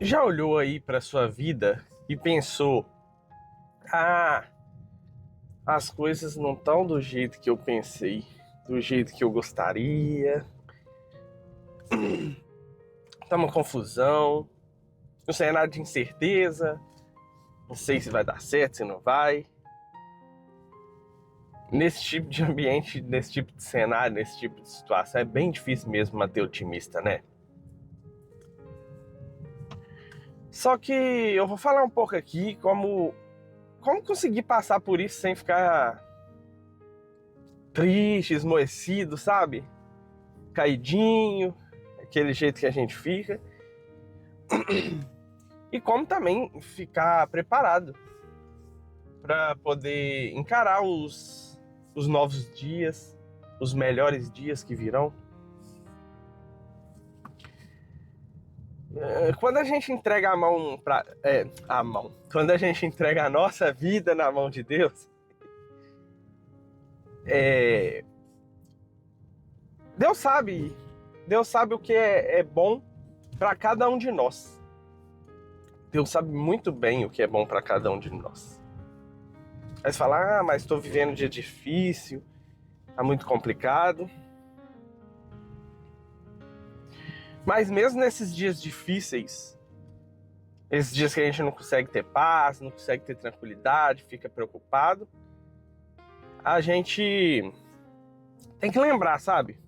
Já olhou aí para sua vida e pensou: ah, as coisas não estão do jeito que eu pensei, do jeito que eu gostaria, tá uma confusão, não sei nada de incerteza, não sei se vai dar certo, se não vai. Nesse tipo de ambiente, nesse tipo de cenário, nesse tipo de situação, é bem difícil mesmo manter otimista, né? Só que eu vou falar um pouco aqui como conseguir passar por isso sem ficar triste, esmoecido, sabe? Caidinho, aquele jeito que a gente fica. E como também ficar preparado para poder encarar os novos dias, os melhores dias que virão. Quando a gente entrega quando a gente entrega a nossa vida na mão de Deus, Deus sabe o que é bom para cada um de nós. Deus sabe muito bem o que é bom para cada um de nós. Aí você fala: mas estou vivendo um dia difícil, tá muito complicado. Mas mesmo nesses dias difíceis, esses dias que a gente não consegue ter paz, não consegue ter tranquilidade, fica preocupado, a gente tem que lembrar, sabe?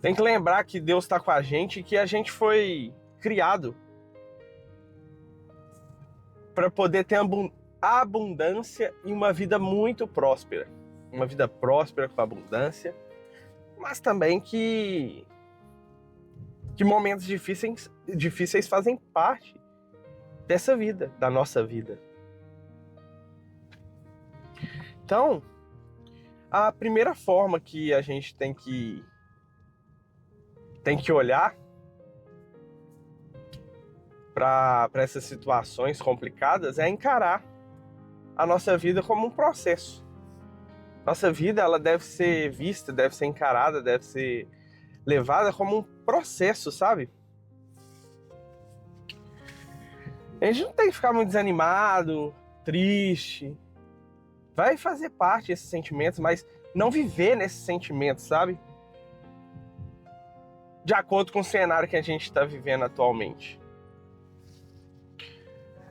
Tem que lembrar que Deus está com a gente e que a gente foi criado para poder ter abundância e uma vida muito próspera. Uma vida próspera com abundância, mas também que momentos difíceis fazem parte dessa vida, da nossa vida. Então, a primeira forma que a gente tem que olhar para essas situações complicadas é encarar a nossa vida como um processo. Nossa vida, ela deve ser vista, deve ser encarada, deve ser levada como um processo, sabe? A gente não tem que ficar muito desanimado, triste. Vai fazer parte desses sentimentos, mas não viver nesses sentimentos, sabe? De acordo com o cenário que a gente está vivendo atualmente.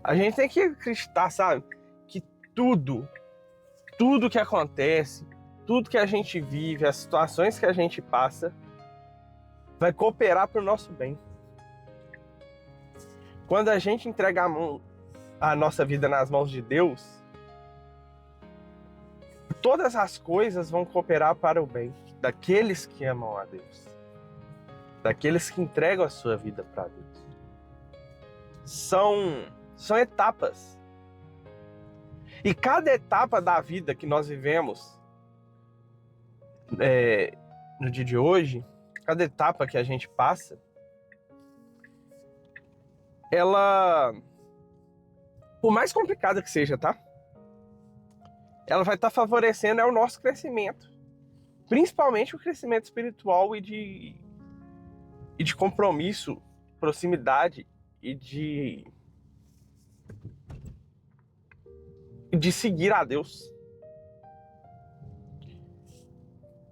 A gente tem que acreditar, sabe? Que tudo que acontece, tudo que a gente vive, as situações que a gente passa, vai cooperar para o nosso bem. Quando a gente entrega a nossa vida nas mãos de Deus, todas as coisas vão cooperar para o bem daqueles que amam a Deus, daqueles que entregam a sua vida para Deus. São etapas. E cada etapa da vida que nós vivemos no dia de hoje, cada etapa que a gente passa, ela, por mais complicada que seja, tá? Ela vai estar favorecendo o nosso crescimento. Principalmente o crescimento espiritual e de compromisso, proximidade e de seguir a Deus.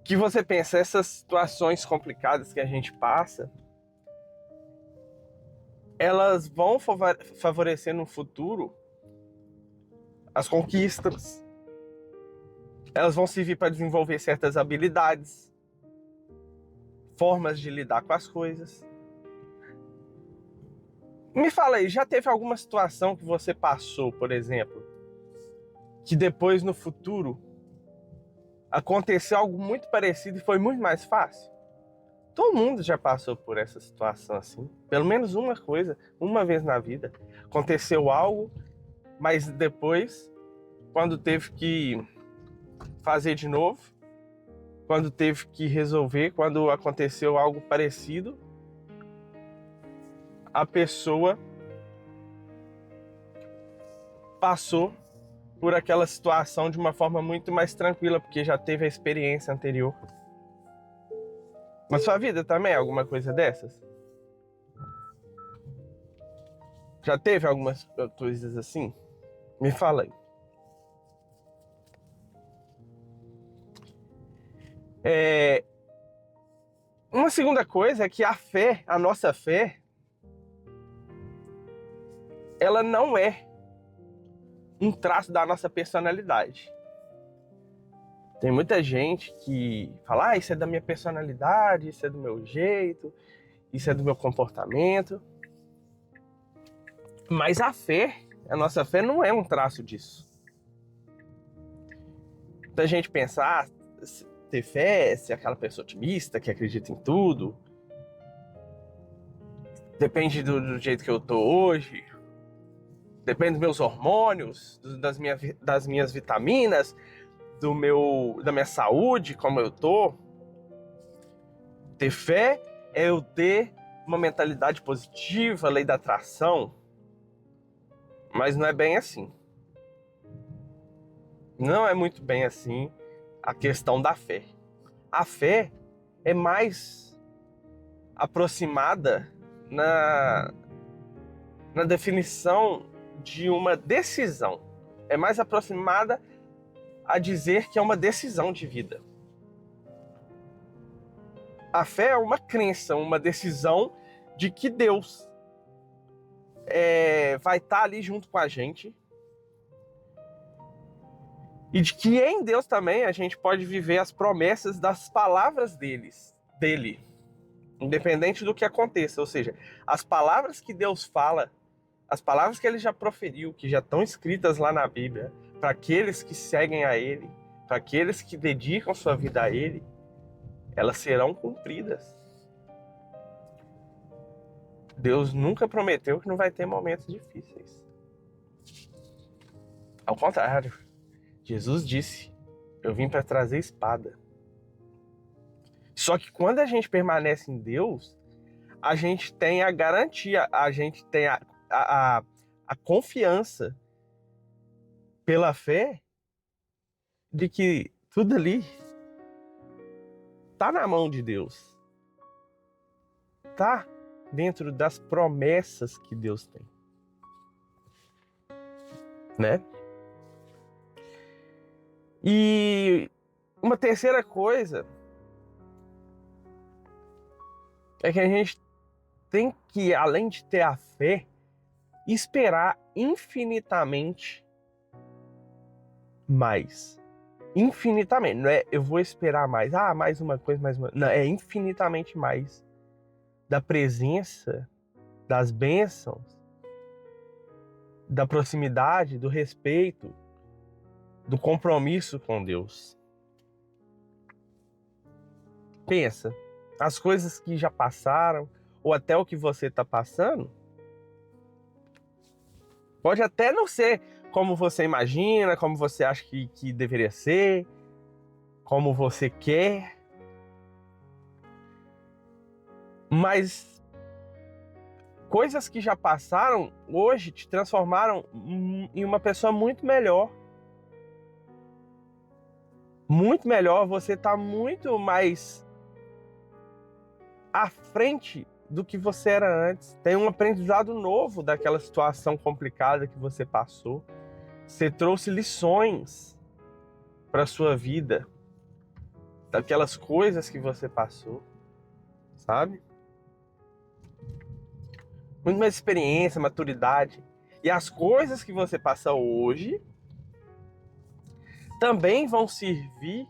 Que você pensa, essas situações complicadas que a gente passa, elas vão favorecer no futuro as conquistas. Elas vão servir para desenvolver certas habilidades, formas de lidar com as coisas. Me fala aí, já teve alguma situação que você passou, por exemplo, que depois no futuro aconteceu algo muito parecido e foi muito mais fácil? Todo mundo já passou por essa situação assim. Pelo menos uma coisa, uma vez na vida. Aconteceu algo, mas depois, quando teve que fazer de novo, quando teve que resolver, quando aconteceu algo parecido, a pessoa passou por aquela situação de uma forma muito mais tranquila, porque já teve a experiência anterior. Na sua vida também é alguma coisa dessas? Já teve algumas coisas assim? Me fala aí. Uma segunda coisa é que a fé, a nossa fé, ela não é um traço da nossa personalidade. Tem muita gente que fala, isso é da minha personalidade, isso é do meu jeito, isso é do meu comportamento. Mas a nossa fé não é um traço disso. Muita gente pensa, ter fé, ser aquela pessoa otimista que acredita em tudo. Depende do jeito que eu tô hoje. Depende dos meus hormônios, das minhas vitaminas, da minha saúde, como eu tô. Ter fé é eu ter uma mentalidade positiva, lei da atração. Mas não é bem assim. Não é muito bem assim a questão da fé. A fé é mais aproximada na definição de uma decisão. É mais aproximada a dizer que é uma decisão de vida. A fé é uma crença, uma decisão de que Deus vai estar ali junto com a gente e de que em Deus também a gente pode viver as promessas das palavras dele, independente do que aconteça. Ou seja, as palavras que Deus fala, as palavras que ele já proferiu, que já estão escritas lá na Bíblia, para aqueles que seguem a ele, para aqueles que dedicam sua vida a ele, elas serão cumpridas. Deus nunca prometeu que não vai ter momentos difíceis. Ao contrário, Jesus disse, eu vim para trazer espada. Só que quando a gente permanece em Deus, a gente tem a garantia, a gente tem a confiança pela fé de que tudo ali tá na mão de Deus. Tá dentro das promessas que Deus tem. Né? E uma terceira coisa é que a gente tem que, além de ter a fé, esperar infinitamente mais. Infinitamente. Não é eu vou esperar mais. Mais uma coisa, mais uma. Não, é infinitamente mais da presença, das bênçãos, da proximidade, do respeito, do compromisso com Deus. Pensa, as coisas que já passaram, ou até o que você está passando, pode até não ser como você imagina, como você acha que deveria ser, como você quer, mas coisas que já passaram hoje te transformaram em uma pessoa muito melhor. Muito melhor, você está muito mais à frente do que você era antes. Tem um aprendizado novo daquela situação complicada que você passou. Você trouxe lições para a sua vida, daquelas coisas que você passou, sabe? Muito mais experiência, maturidade. E as coisas que você passa hoje também vão servir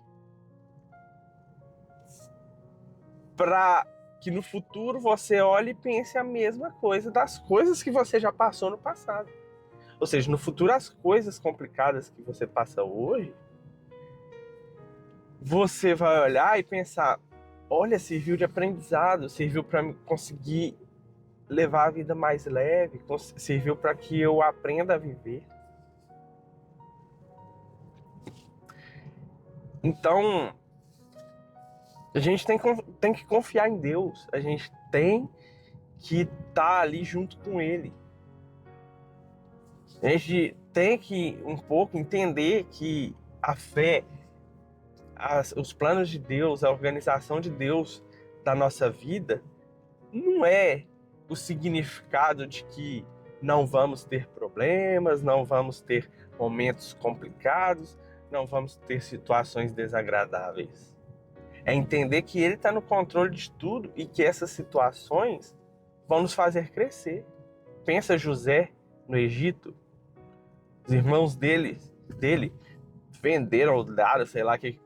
para que no futuro você olhe e pense a mesma coisa das coisas que você já passou no passado. Ou seja, no futuro as coisas complicadas que você passa hoje, você vai olhar e pensar, olha, serviu de aprendizado, serviu para me conseguir levar a vida mais leve, serviu para que eu aprenda a viver. Então, a gente tem que confiar em Deus, a gente tem que estar ali junto com Ele. A gente tem que um pouco entender que a fé, os planos de Deus, a organização de Deus da nossa vida, não é o significado de que não vamos ter problemas, não vamos ter momentos complicados, não vamos ter situações desagradáveis. É entender que Ele está no controle de tudo e que essas situações vão nos fazer crescer. Pensa José no Egito, os irmãos dele venderam ou daram, sei lá, que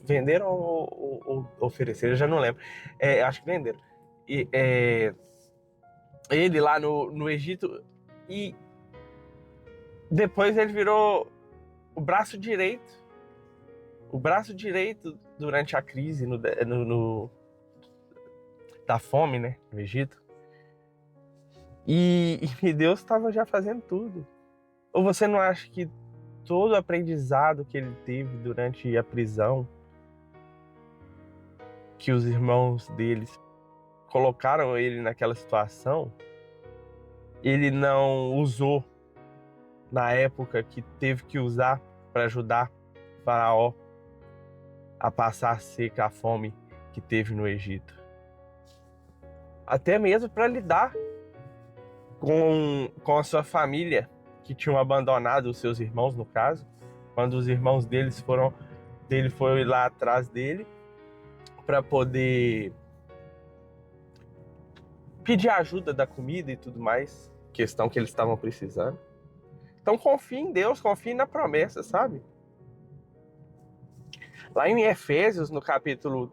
venderam ou ofereceram, eu já não lembro. Acho que venderam. Ele lá no Egito, e depois ele virou o braço direito durante a crise da fome, né, no Egito. E Deus estava já fazendo tudo. Ou você não acha que todo o aprendizado que ele teve durante a prisão, que os irmãos deles colocaram ele naquela situação, ele não usou na época que teve que usar para ajudar Faraó a passar seca a fome que teve no Egito? Até mesmo para lidar com a sua família, que tinham abandonado os seus irmãos, no caso, quando os irmãos dele foi lá atrás dele para poder pedir ajuda da comida e tudo mais, questão que eles estavam precisando. Então confie em Deus, confie na promessa, sabe? Lá em Efésios, no capítulo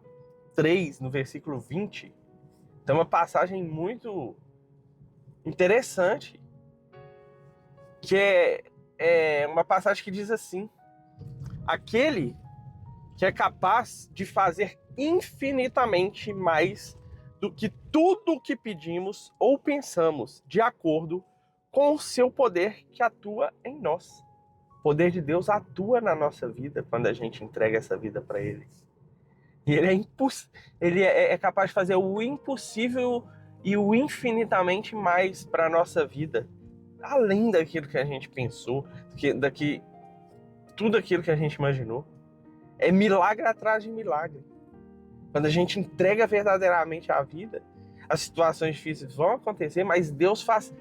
3, no versículo 20, tem uma passagem muito interessante, que é uma passagem que diz assim: aquele que é capaz de fazer infinitamente mais do que tudo o que pedimos ou pensamos, de acordo com o seu poder que atua em nós. O poder de Deus atua na nossa vida quando a gente entrega essa vida para Ele. E Ele é capaz de fazer o impossível e o infinitamente mais para a nossa vida, além daquilo que a gente pensou, tudo aquilo que a gente imaginou. É milagre atrás de milagre. Quando a gente entrega verdadeiramente a vida, as situações difíceis vão acontecer, mas Deus faz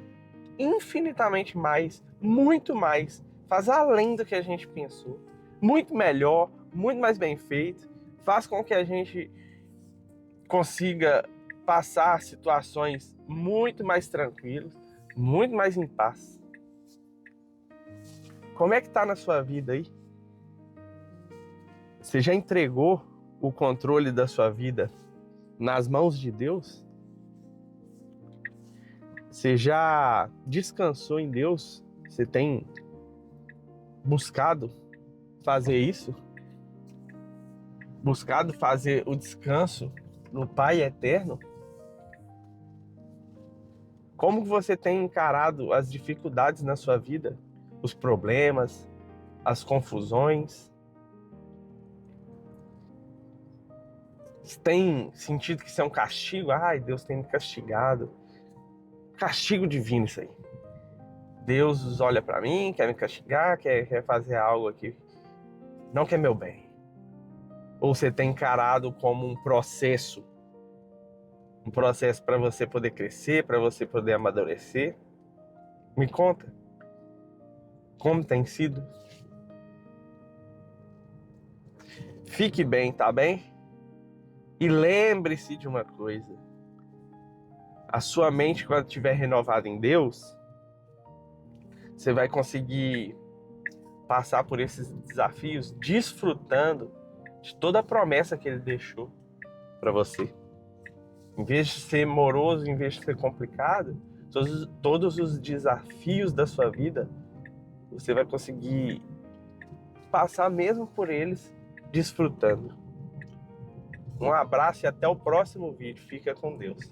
infinitamente mais, muito mais, faz além do que a gente pensou, muito melhor, muito mais bem feito, faz com que a gente consiga passar situações muito mais tranquilas, muito mais em paz. Como é que tá na sua vida aí? Você já entregou o controle da sua vida nas mãos de Deus? Você já descansou em Deus? Você tem buscado fazer isso? Buscado fazer o descanso no Pai eterno? Como você tem encarado as dificuldades na sua vida? Os problemas, as confusões? Você tem sentido que isso é um castigo? Ai, Deus tem me castigado. Castigo divino isso aí. Deus olha para mim, quer me castigar, quer fazer algo aqui, não quer meu bem. Ou você tem encarado como um processo para você poder crescer, para você poder amadurecer? Me conta, como tem sido? Fique bem, tá bem? E lembre-se de uma coisa: a sua mente, quando estiver renovada em Deus, você vai conseguir passar por esses desafios desfrutando de toda a promessa que Ele deixou para você. Em vez de ser moroso, em vez de ser complicado, todos os desafios da sua vida, você vai conseguir passar mesmo por eles desfrutando. Um abraço e até o próximo vídeo. Fica com Deus.